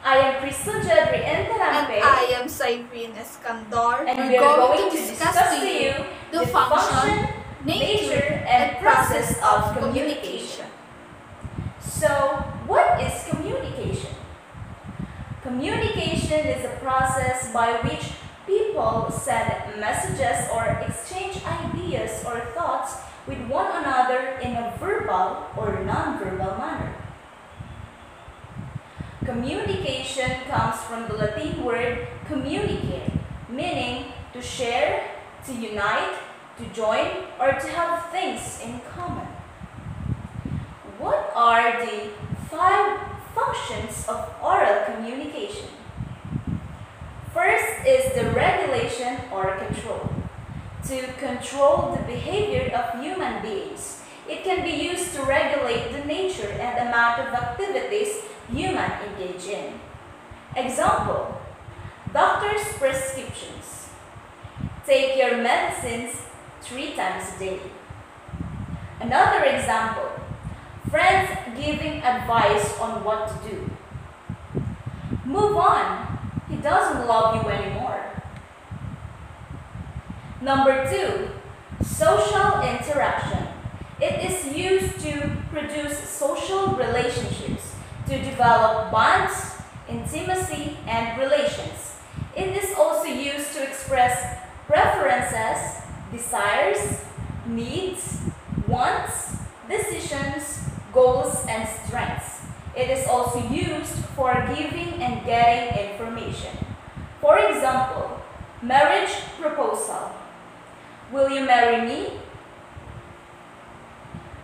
I am Crystal Jedri And Enterampe, I am Saifin Eskandar. and we are going to discuss to you the function, nature, and process of communication. So, what is communication? Communication is a process by which people send messages or exchange ideas or thoughts with one another in a verbal or non-verbal manner. Communication comes from the Latin word communicare, meaning to share, to unite, to join, or to have things in common. What are the 5 functions of oral communication? First is the regulation or control. To control the behavior of human beings. It can be used to regulate the nature and amount of activities humans engage in. Example, doctor's prescriptions. Take your medicines 3 times a day. Another example, friends giving advice on what to do. Move on, he doesn't love you anymore. Number 2, social interaction. It is used to produce social relationships, to develop bonds, intimacy, and relations. It is also used to express preferences, desires, needs, wants, decisions, goals, and strengths. It is also used for giving and getting information. For example, marriage proposal. Will you marry me?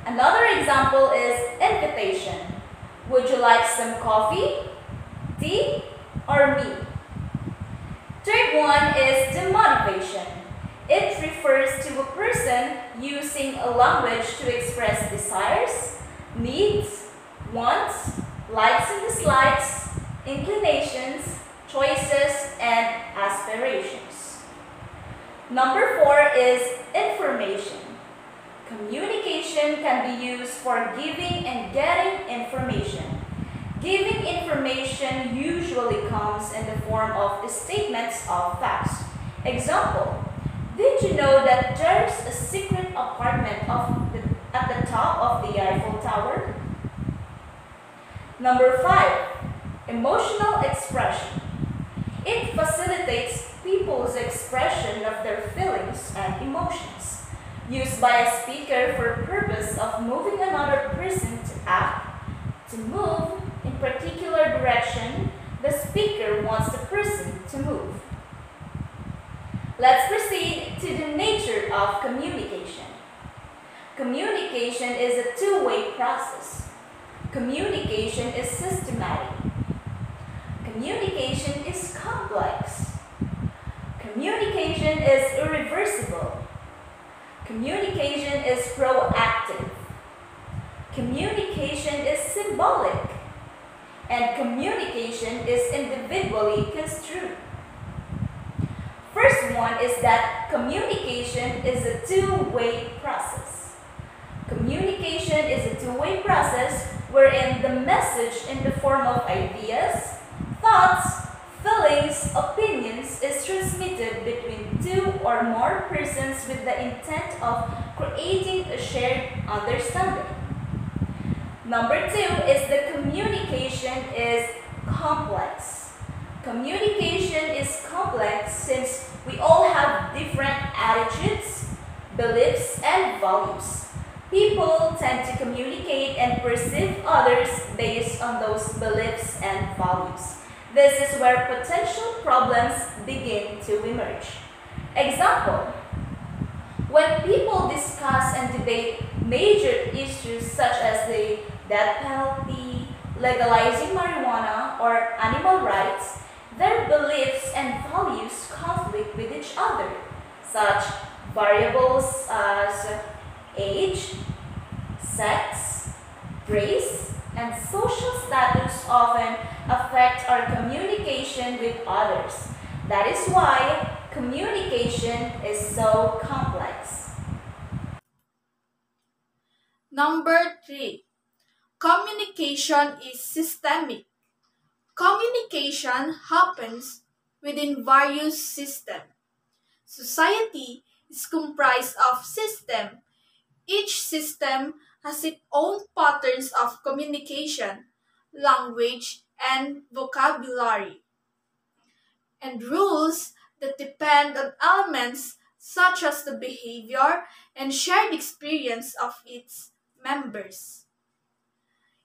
Another example is invitation. Would you like some coffee, tea, or me? Third one is the motivation. It refers to a person using a language to express desires, needs, wants, likes and dislikes, inclinations, choices, and aspirations. Number 4 is information. Communication can be used for giving and getting information. Giving information usually comes in the form of statements of facts. Example, did you know that there's a secret apartment at the top of the Eiffel Tower? Number 5, emotional expression. It facilitates people's expression of their feelings and emotions, used by a speaker for purpose of moving another person to act, to move in particular direction the speaker wants the person to move. Let's proceed to the nature of communication. Communication is a two-way process. Communication is systematic. Communication is complex. Communication is irreversible. Communication is proactive. Communication is symbolic. And communication is individually construed. First one is that communication is a two-way process. Communication is a two-way process wherein the message in the form of ideas, thoughts, feelings, opinions is transmitted between 2 or more persons with the intent of creating a shared understanding. Number 2 is the communication is complex. Communication is complex since we all have different attitudes, beliefs, and values. People tend to communicate and perceive others based on those beliefs and values. This is where potential problems begin to emerge. Example, when people discuss and debate major issues such as the death penalty, legalizing marijuana, or animal rights, their beliefs and values conflict with each other. Such variables as age, sex, race, and social status often affect our communication with others. That is why communication is so complex. Number 3, communication is systemic. Communication happens within various systems. Society is comprised of systems. Each system has its own patterns of communication, language, and vocabulary, and rules that depend on elements such as the behavior and shared experience of its members.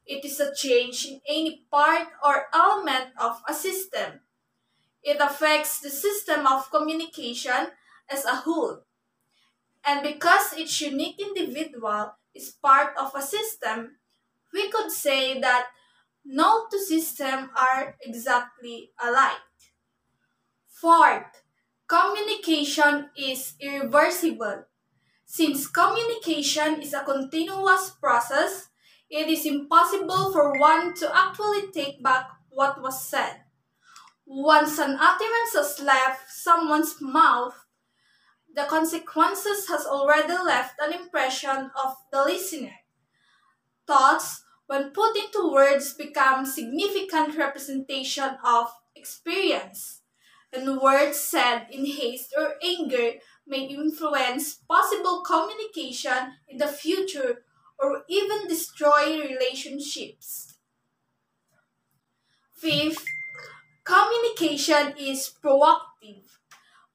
It is a change in any part or element of a system. It affects the system of communication as a whole. And because each unique individual is part of a system, we could say that no two systems are exactly alike. Fourth, communication is irreversible. Since communication is a continuous process, it is impossible for one to actually take back what was said. Once an utterance has left someone's mouth, the consequences has already left an impression of the listener. Thoughts, when put into words, become significant representation of experience, and words said in haste or anger may influence possible communication in the future or even destroy relationships. Fifth, communication is proactive.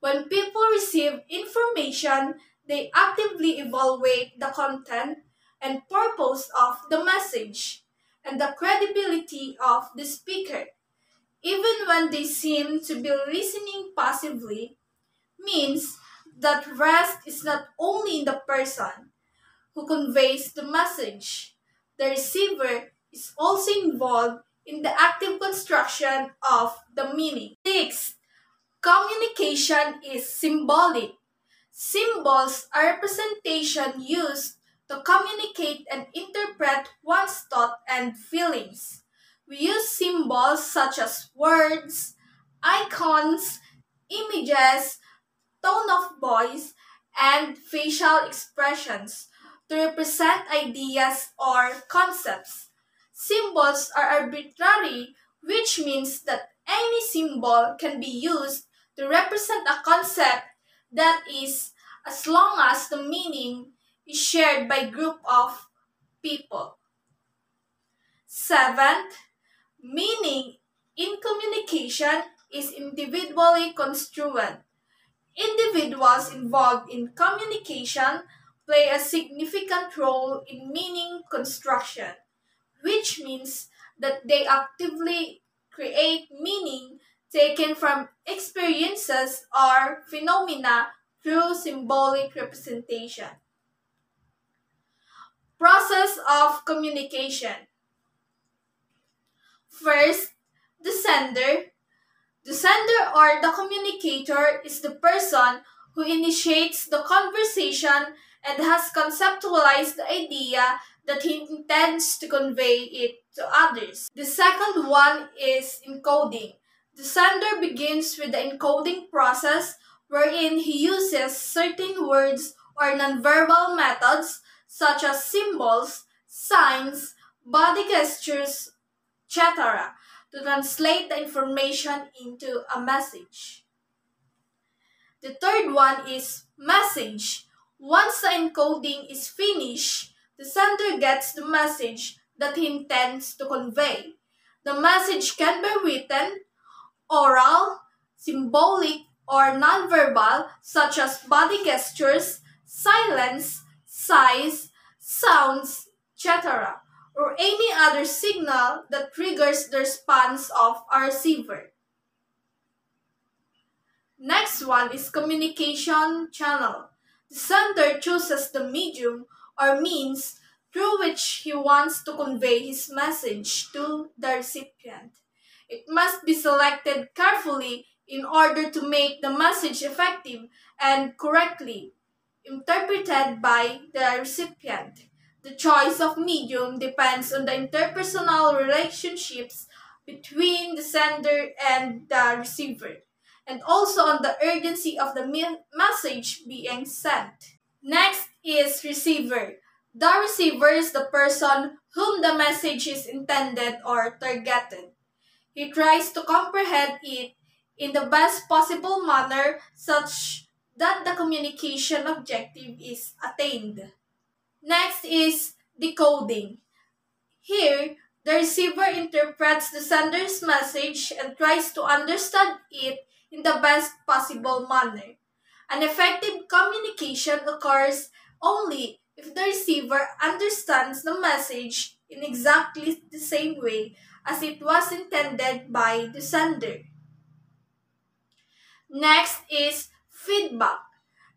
When people receive information, they actively evaluate the content and purpose of the message and the credibility of the speaker. Even when they seem to be listening passively, means that rest is not only in the person who conveys the message. The receiver is also involved in the active construction of the meaning. Sixth, communication is symbolic. Symbols are representation used to communicate and interpret one's thought and feelings. We use symbols such as words, icons, images, tone of voice, and facial expressions to represent ideas or concepts. Symbols are arbitrary, which means that any symbol can be used to represent a concept that is as long as the meaning is shared by a group of people. Seventh, meaning in communication is individually construed. Individuals involved in communication play a significant role in meaning construction, which means that they actively create meaning taken from experiences or phenomena through symbolic representation. Process of communication. First, the sender. The sender or the communicator is the person who initiates the conversation and has conceptualized the idea that he intends to convey it to others. The second one is encoding. The sender begins with the encoding process wherein he uses certain words or nonverbal methods such as symbols, signs, body gestures, etc. to translate the information into a message. The third one is message. Once the encoding is finished, the sender gets the message that he intends to convey. The message can be written, oral, symbolic, or nonverbal, such as body gestures, silence, sighs, sounds, etc., or any other signal that triggers the response of a receiver. Next one is communication channel. The sender chooses the medium or means through which he wants to convey his message to the recipient. It must be selected carefully in order to make the message effective and correctly interpreted by the recipient. The choice of medium depends on the interpersonal relationships between the sender and the receiver, and also on the urgency of the message being sent. Next is receiver. The receiver is the person whom the message is intended or targeted. He tries to comprehend it in the best possible manner such that the communication objective is attained. Next is decoding. Here, the receiver interprets the sender's message and tries to understand it in the best possible manner. An effective communication occurs only if the receiver understands the message in exactly the same way as it was intended by the sender. Next is feedback.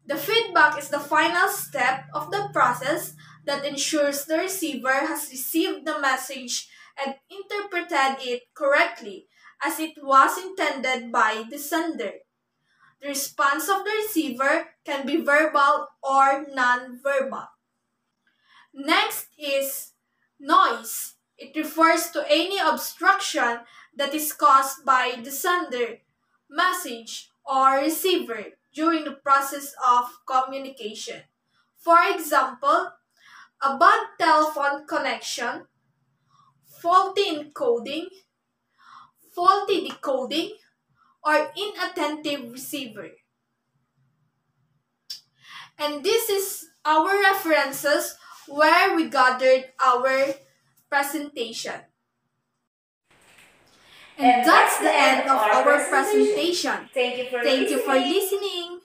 The feedback is the final step of the process that ensures the receiver has received the message and interpreted it correctly as it was intended by the sender. The response of the receiver can be verbal or non-verbal. Next is noise. It refers to any obstruction that is caused by the sender, message, or receiver during the process of communication. For example, a bad telephone connection, faulty encoding, faulty decoding, or inattentive receiver. And this is our references where we gathered our presentation. And that's the end of our presentation. Thank you for Thank you for listening. listening.